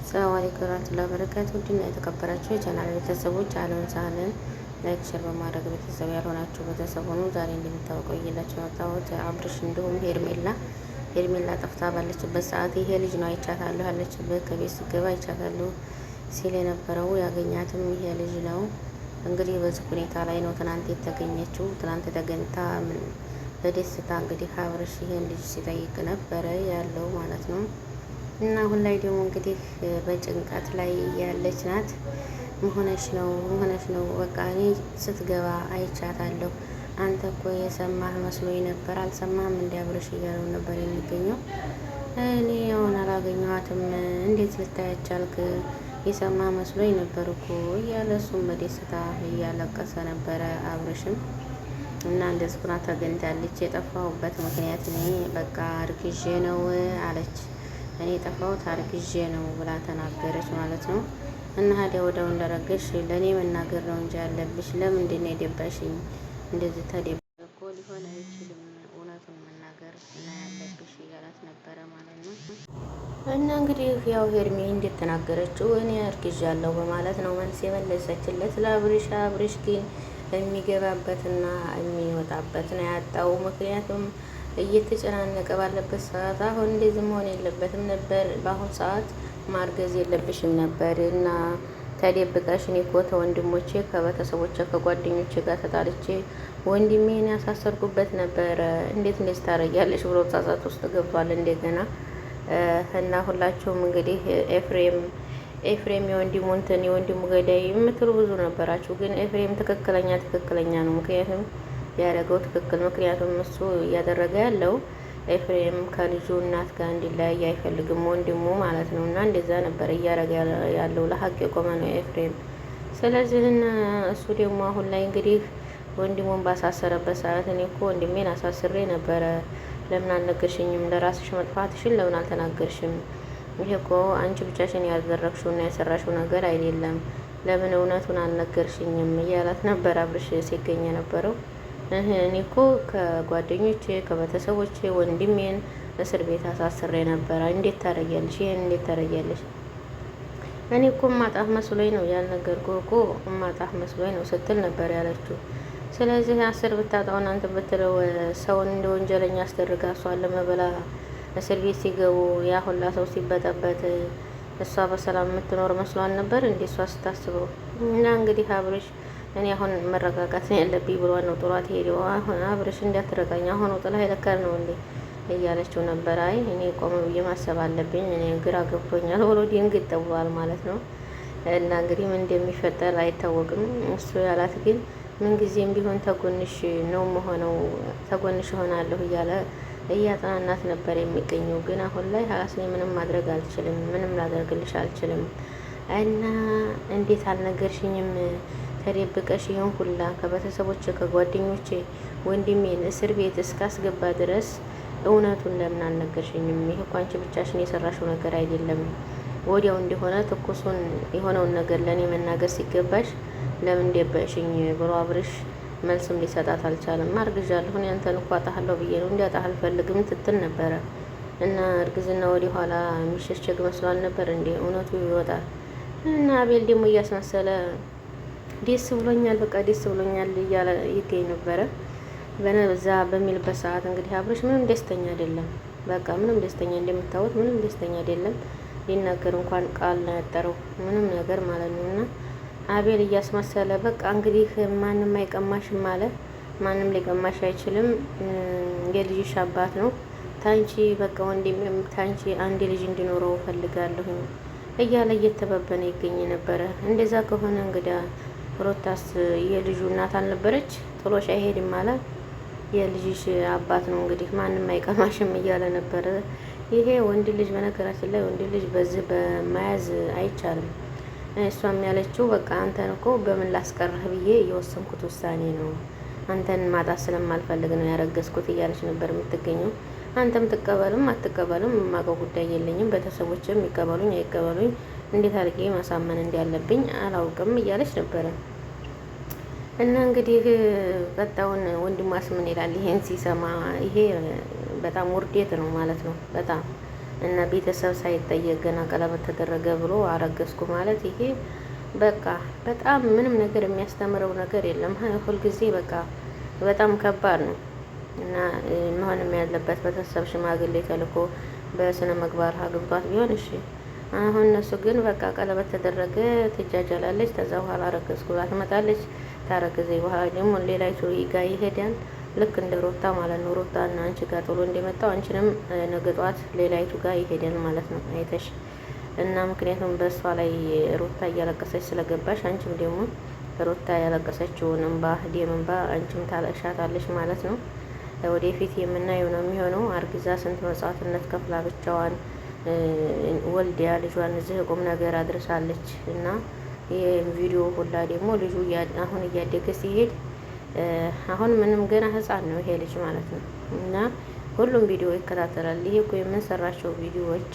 ሰላም አለይኩም ወራህመቱላሂ ወበረካቱ። ውድና የተከበራችሁ የቻናል ቤተሰቦች አለን ሳለን ላይክ ሸር በማድረግ ቤተሰብ ያልሆናችሁ ቤተሰብ ሆኑ። ዛሬ እንደሚታወቀው እየላችሁ መጣሁት አብርሽ እንዲሁም ሄርሜላ ጠፍታ ባለችበት ሰዓት ይሄ ልጅ ነው አይቻታለሁ ያለችበት ከቤት ስገባ አይቻታለሁ ሲል የነበረው ያገኛትም ይሄ ልጅ ነው። እንግዲህ በዚህ ሁኔታ ላይ ነው ትናንት የተገኘችው። ትናንት ተገኝታ በደስታ እንግዲህ አብርሽ ይሄን ልጅ ሲጠይቅ ነበረ ያለው ማለት ነው። እና አሁን ላይ ደግሞ እንግዲህ በጭንቀት ላይ ያለች ናት። መሆነሽ ነው በቃ እኔ ስትገባ አይቻታለሁ። አንተ እኮ የሰማህ መስሎኝ ነበር፣ አልሰማህም? እንዲያብረሽ እያለው ነበር የሚገኘው። እኔ አሁን አላገኘኋትም፣ እንዴት ልታያት ቻልክ? የሰማህ መስሎኝ ነበር እኮ እያለ እሱም በደስታ እያለቀሰ ነበረ አብረሽም። እና እንደዚህ ሁና ተገኝታለች። የጠፋሁበት ምክንያት እኔ በቃ አርግዤ ነው አለች። እኔ የጠፋሁት አርግዤ ነው ብላ ተናገረች ማለት ነው። እና ሀዲያ ወዲያው እንደረገሽ ለእኔ መናገር ነው እንጂ ያለብሽ ለምንድን ነው የደባሽኝ? እንደዚህ ተደባ እኮ ሊሆን አይችልም፣ እውነቱን መናገር እና ያለብሽ እያላት ነበረ ማለት ነው። እና እንግዲህ ያው ሄርሜ እንዴት ተናገረችው እኔ አርግዣለሁ በማለት ነው መልስ የመለሰችለት ለአብርሽ። አብርሽ ግን የሚገባበትና የሚወጣበት ነው ያጣው። ምክንያቱም እየተጨናነቀ ባለበት ሰዓት አሁን እንደዚህ መሆን የለበትም ነበር። በአሁን ሰዓት ማርገዝ የለብሽም ነበር እና ተደብቀሽ እኔ እኮ ከወንድሞቼ ከቤተሰቦቼ ከጓደኞቼ ጋር ተጣልቼ ወንድሜን ያሳሰርኩበት ነበረ። እንዴት እንደዚህ ታደርጊያለሽ ብሎ ጸጸት ውስጥ ገብቷል እንደገና። እና ሁላችሁም እንግዲህ ኤፍሬም የወንድሙ ገዳይ የምትሉ ብዙ ነበራችሁ። ግን ኤፍሬም ትክክለኛ ነው። ምክንያቱም ያደረገው ትክክል። ምክንያቱም እሱ እያደረገ ያለው ኤፍሬም ከልጁ እናት ጋር እንዲለያይ አይፈልግም፣ ወንድሙ ማለት ነው። እና እንደዛ ነበር እያደረገ ያለው፣ ለሀቅ የቆመ ነው ኤፍሬም። ስለዚህ እሱ ደግሞ አሁን ላይ እንግዲህ ወንድሙን ባሳሰረበት ሰዓት እኔ እኮ ወንድሜን አሳስሬ ነበረ፣ ለምን አልነገርሽኝም? ለራስሽ መጥፋትሽን ለምን አልተናገርሽም? ይሄ እኮ አንቺ ብቻሽን ያደረግሽውና የሰራሽው ነገር አይደለም፣ ለምን እውነቱን አልነገርሽኝም? እያላት ነበር አብርሽ ሲገኝ የነበረው። እኔ እኮ ከጓደኞቼ ከቤተሰቦቼ ወንድሜን እስር ቤት አሳስሬ ነበረ። እንዴት ታደርጊያለሽ? ይሄን እንዴት ታደርጊያለሽ? እኔ እኮ እማጣህ መስሎኝ ነው ያልነገርኩህ እኮ እማጣህ መስሎኝ ነው ስትል ነበር ያለችው። ስለዚህ አስር ብታጣው እናንተ ብትለው ሰውን እንደ ወንጀለኛ አስደርጋ እሷን ለመበላ እስር ቤት ሲገቡ ያ ሁላ ሰው ሲበጠበት እሷ በሰላም የምትኖር መስሏን ነበር እንዴ እሷ ስታስበው። እና እንግዲህ አብርሽ እኔ አሁን መረጋጋት ነው ያለብኝ ብሏን ነው ጥሯት ሄደው። አሁን አብርሽ እንዳትረጋኝ አሁን ጥላ ሄደካል ነው እንዴ እያለችው ነበር። አይ እኔ ቆም ብዬ ማሰብ አለብኝ፣ እኔ ግራ ገብቶኛል ብሎ ድንግጥ ብሏል ማለት ነው። እና እንግዲህ ምን እንደሚፈጠር አይታወቅም። እሱ ያላት ግን ምንጊዜም ቢሆን ተጎንሽ ነው መሆነው፣ ተጎንሽ እሆናለሁ እያለ እያጽናናት ነበር የሚገኘው። ግን አሁን ላይ ሀላስኔ ምንም ማድረግ አልችልም፣ ምንም ላደርግልሽ አልችልም። እና እንዴት አልነገርሽኝም? ተደብቀሽ ይሆን ሁላ ከቤተሰቦቼ ከጓደኞቼ ወንድሜን እስር ቤት እስካስገባ ድረስ እውነቱን ለምን አልነገርሽኝም? ይህ እኮ አንቺ ብቻሽን የሰራሽው ነገር አይደለም። ወዲያው እንደሆነ ትኩሱን የሆነውን ነገር ለእኔ መናገር ሲገባሽ ለምን ደበቅሽኝ ብሎ አብርሽ መልስም ሊሰጣት አልቻለም። አርግዣለሁ እኔ አንተን እኮ አጣሃለሁ ብዬ ነው እንዲያጣህ አልፈልግም ትትል ነበረ። እና እርግዝና ወደ ኋላ የሚሸሸግ መስሏል ነበር እንዴ? እውነቱ ይወጣል። እና አቤል ደግሞ እያስመሰለ ደስ ብሎኛል፣ በቃ ደስ ብሎኛል እያለ ይገኝ ነበረ። በዛ በሚልበት ሰዓት እንግዲህ አብርሽ ምንም ደስተኛ አይደለም። በቃ ምንም ደስተኛ እንደምታወት ምንም ደስተኛ አይደለም። ሊናገር እንኳን ቃል ነው ያጠረው ምንም ነገር ማለት ነው። እና አቤል እያስመሰለ በቃ እንግዲህ ማንም አይቀማሽም አለ። ማንም ሊቀማሽ አይችልም፣ የልጅሽ አባት ነው። ታንቺ በቃ ወንድሜም ታንቺ አንድ ልጅ እንዲኖረው እፈልጋለሁ እያለ እየተበበነ ይገኝ ነበረ። እንደዛ ከሆነ እንግዲህ ሮታስ የልጁ እናት አልነበረች? ጥሎሽ አይሄድም አለ። የልጅሽ አባት ነው እንግዲህ ማንም አይቀማሽም እያለ ነበረ። ይሄ ወንድ ልጅ በነገራችን ላይ ወንድ ልጅ በዚህ በመያዝ አይቻልም። እሷም ያለችው በቃ አንተን እኮ በምን ላስቀርህ ብዬ የወሰንኩት ውሳኔ ነው፣ አንተን ማጣት ስለማልፈልግ ነው ያረገዝኩት እያለች ነበር የምትገኘው። አንተም ትቀበልም አትቀበልም የማውቀው ጉዳይ የለኝም፣ ቤተሰቦችም ይቀበሉኝ አይቀበሉኝ እንዴት አድርጌ ማሳመን እንዳለብኝ አላውቅም እያለች ነበረ። እና እንግዲህ ቀጣውን ወንድሟስ ምን ይላል? ይሄን ሲሰማ ይሄ በጣም ውርዴት ነው ማለት ነው። በጣም እና ቤተሰብ ሳይጠየቅ ገና ቀለበት ተደረገ ብሎ አረገዝኩ ማለት ይሄ በቃ በጣም ምንም ነገር የሚያስተምረው ነገር የለም። ሁልጊዜ በቃ በጣም ከባድ ነው እና መሆንም ያለበት ቤተሰብ ሽማግሌ ተልኮ በስነ ምግባር አግብቷት ቢሆን እሺ። አሁን እነሱ ግን በቃ ቀለበት ተደረገ ትጃጃላለች፣ ከዛ በኋላ አረገዝኩ ብላ ትመጣለች። ታረገዘ በኋላ ደግሞ ሌላይቱ ጋር ይሄዳል። ልክ እንደ ሮታ ማለት ነው። ሮታ እና አንቺ ጋር ጥሎ እንደመጣው አንቺንም ነገ ጧት ሌላይቱ ጋር ይሄዳል ማለት ነው። አይተሽ እና ምክንያቱም በእሷ ላይ ሩታ እያለቀሰች ስለገባሽ አንቺም ደግሞ ሩታ ያለቀሰችውን እንባ ደም እንባ አንቺም ታለቅሻታለሽ ማለት ነው። ወደፊት የምናየው ነው የሚሆነው። አርግዛ ስንት መስዋዕትነት ከፍላ ብቻዋን ወልዲያ ልጇን እዚህ ቁም ነገር አድርሳለች እና የቪዲዮ ሁላ ደግሞ ልጁ አሁን እያደገ ሲሄድ አሁን ምንም ገና ሕፃን ነው ይሄ ልጅ ማለት ነው እና ሁሉም ቪዲዮ ይከታተላል። ይሄ እኮ የምንሰራቸው ቪዲዮዎች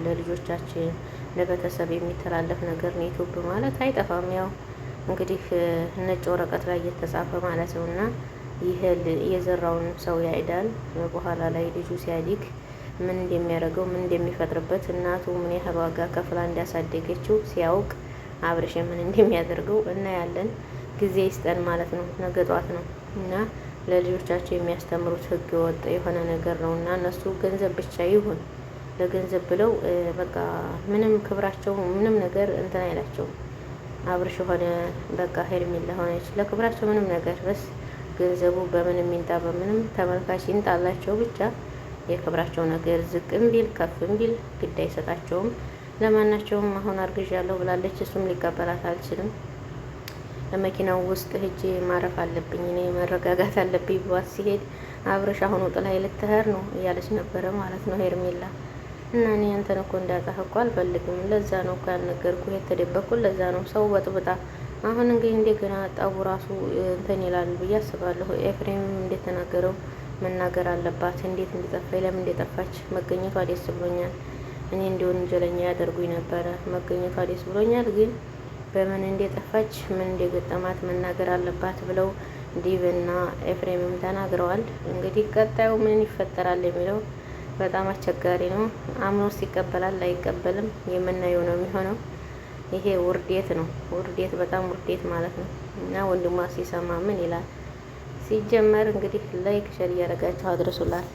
ለልጆቻችን ለቤተሰብ የሚተላለፍ ነገር ነው። ዩቲዩብ ማለት አይጠፋም። ያው እንግዲህ ነጭ ወረቀት ላይ እየተጻፈ ማለት ነው እና ይሄ የዘራውን ሰው ያይዳል። በኋላ ላይ ልጁ ሲያድግ ምን እንደሚያደርገው ምን እንደሚፈጥርበት እናቱ ምን ያህል ዋጋ ከፍላ እንዳሳደገችው ሲያውቅ አብርሽ ምን እንደሚያደርገው እናያለን። ጊዜ ይስጠን ማለት ነው። ነገ ጧት ነው እና ለልጆቻቸው የሚያስተምሩት ህገ ወጥ የሆነ ነገር ነው እና እነሱ ገንዘብ ብቻ ይሁን ለገንዘብ ብለው በቃ ምንም ክብራቸው ምንም ነገር እንትን አይላቸውም። አብርሽ ሆነ በቃ ሄርሜላ ሆነች ለክብራቸው ምንም ነገር በስ ገንዘቡ በምንም ይንጣ በምንም ተመልካች ይንጣላቸው ብቻ የክብራቸው ነገር ዝቅም ቢል ከፍም ቢል ግድ አይሰጣቸውም። ለማናቸውም አሁን አርግዣለሁ ብላለች። እሱም ሊቀበላት አልችልም። ለመኪናው ውስጥ ሂጄ ማረፍ አለብኝ እኔ መረጋጋት አለብኝ ብሏት ሲሄድ አብርሽ አሁን ጥላይ ልትሄድ ነው እያለች ነበረ ማለት ነው ሄርሜላ። እና እኔ አንተን እኮ እንዳጣህ እኮ አልፈልግም። ለዛ ነው እኮ ያልነገርኩህ የተደበቅኩት ለዛ ነው ሰው በጥብጣ። አሁን እንግዲህ እንደገና ጠቡ ራሱ እንትን ይላል ብዬ አስባለሁ። ኤፍሬም እንደተናገረው መናገር አለባት። እንዴት እንደጠፋች ለምን እንደጠፋች መገኘቷ ደስ ብሎኛል። እኔ እንዲሆን ወንጀለኛ ያደርጉኝ ነበረ። መገኘቷ ደስ ብሎኛል፣ ግን በምን እንደጠፋች ምን እንደገጠማት መናገር አለባት ብለው ዲቭና ኤፍሬምም ተናግረዋል። እንግዲህ ቀጣዩ ምን ይፈጠራል የሚለው በጣም አስቸጋሪ ነው። አምኖስ ይቀበላል አይቀበልም የምናየው ነው የሚሆነው። ይሄ ውርዴት ነው፣ ውርዴት በጣም ውርዴት ማለት ነው። እና ወንድሟ ሲሰማ ምን ይላል? ሲጀመር እንግዲህ ላይክ ሸር እያደረጋችሁ አድርሱላት።